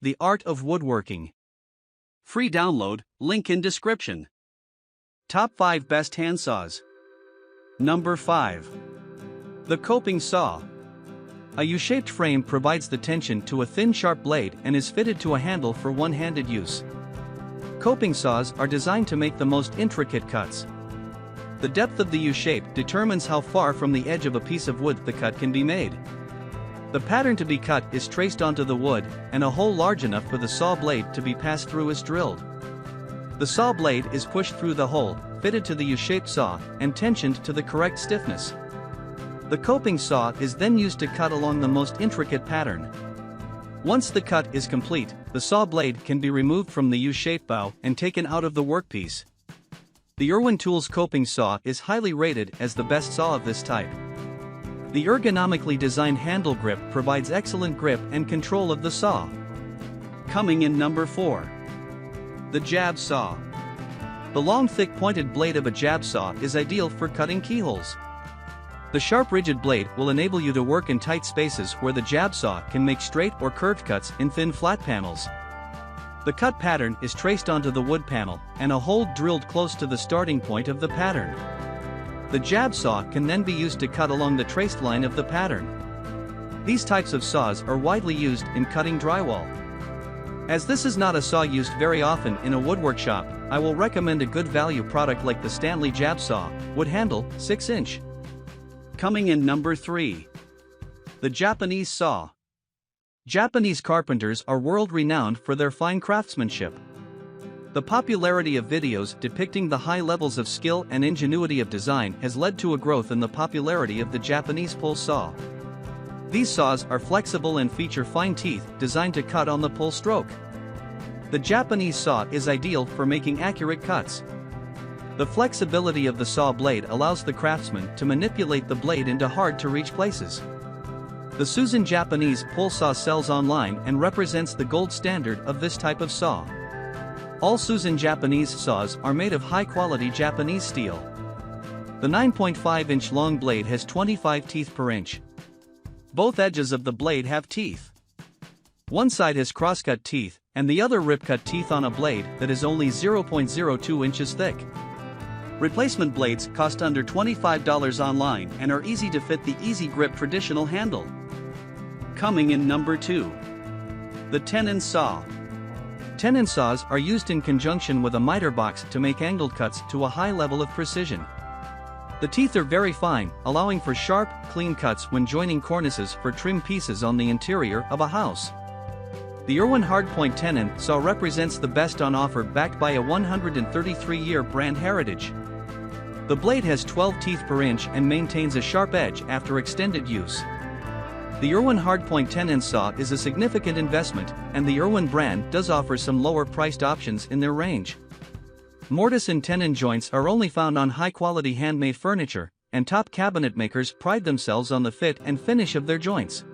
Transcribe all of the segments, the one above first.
The Art of Woodworking. Free download, link in description. Top 5 Best Hand Saws. Number 5. The Coping Saw. A U-shaped frame provides the tension to a thin sharp blade and is fitted to a handle for one-handed use. Coping saws are designed to make the most intricate cuts. The depth of the U-shape determines how far from the edge of a piece of wood the cut can be made. The pattern to be cut is traced onto the wood, and a hole large enough for the saw blade to be passed through is drilled. The saw blade is pushed through the hole, fitted to the U-shaped saw, and tensioned to the correct stiffness. The coping saw is then used to cut along the most intricate pattern. Once the cut is complete, the saw blade can be removed from the U-shaped bow and taken out of the workpiece. The Irwin Tools coping saw is highly rated as the best saw of this type. The ergonomically designed handle grip provides excellent grip and control of the saw. Coming in number 4. The Jab Saw. The long thick pointed blade of a jab saw is ideal for cutting keyholes. The sharp rigid blade will enable you to work in tight spaces where the jab saw can make straight or curved cuts in thin flat panels. The cut pattern is traced onto the wood panel, and a hole drilled close to the starting point of the pattern. The jab saw can then be used to cut along the traced line of the pattern. These types of saws are widely used in cutting drywall. As this is not a saw used very often in a woodwork shop, I will recommend a good value product like the Stanley Jab Saw, wood handle, 6-inch. Coming in number 3. The Japanese Saw. Japanese carpenters are world-renowned for their fine craftsmanship. The popularity of videos depicting the high levels of skill and ingenuity of design has led to a growth in the popularity of the Japanese pull saw. These saws are flexible and feature fine teeth designed to cut on the pull stroke. The Japanese saw is ideal for making accurate cuts. The flexibility of the saw blade allows the craftsman to manipulate the blade into hard-to-reach places. The Susan Japanese pull saw sells online and represents the gold standard of this type of saw. All Susan Japanese saws are made of high-quality Japanese steel. The 9.5-inch long blade has 25 teeth per inch. Both edges of the blade have teeth. One side has crosscut teeth, and the other rip-cut teeth on a blade that is only 0.02 inches thick. Replacement blades cost under $25 online and are easy to fit the Easy Grip traditional handle. Coming in number 2. The Tenon Saw. Tenon saws are used in conjunction with a miter box to make angled cuts to a high level of precision. The teeth are very fine, allowing for sharp, clean cuts when joining cornices for trim pieces on the interior of a house. The Irwin Hardpoint Tenon Saw represents the best on offer, backed by a 133-year brand heritage. The blade has 12 teeth per inch and maintains a sharp edge after extended use. The Irwin Hardpoint Tenon Saw is a significant investment, and the Irwin brand does offer some lower-priced options in their range. Mortise and tenon joints are only found on high-quality handmade furniture, and top cabinet makers pride themselves on the fit and finish of their joints.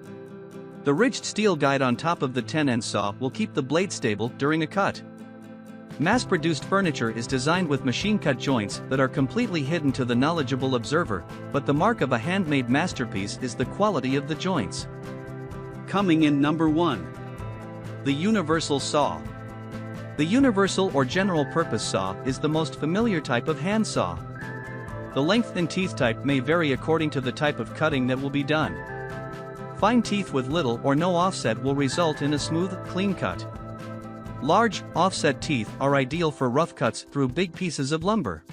The ridged steel guide on top of the tenon saw will keep the blade stable during a cut. Mass-produced furniture is designed with machine-cut joints that are completely hidden to the knowledgeable observer, but the mark of a handmade masterpiece is the quality of the joints. Coming in number 1. The Universal Saw. The universal or general-purpose saw is the most familiar type of hand saw. The length and teeth type may vary according to the type of cutting that will be done. Fine teeth with little or no offset will result in a smooth, clean cut. Large, offset teeth are ideal for rough cuts through big pieces of lumber.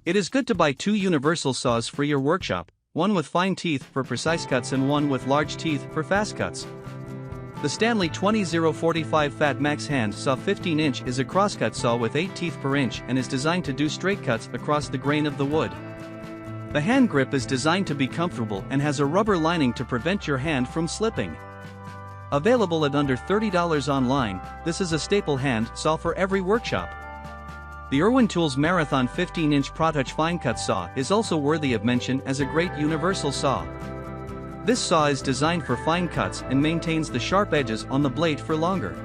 It is good to buy 2 universal saws for your workshop, one with fine teeth for precise cuts and one with large teeth for fast cuts. The Stanley 20045 Fat Max Hand Saw 15-inch is a crosscut saw with 8 teeth per inch and is designed to do straight cuts across the grain of the wood. The hand grip is designed to be comfortable and has a rubber lining to prevent your hand from slipping. Available at under $30 online, this is a staple hand saw for every workshop. The Irwin Tools Marathon 15-inch ProTouch Fine Cut Saw is also worthy of mention as a great universal saw. This saw is designed for fine cuts and maintains the sharp edges on the blade for longer.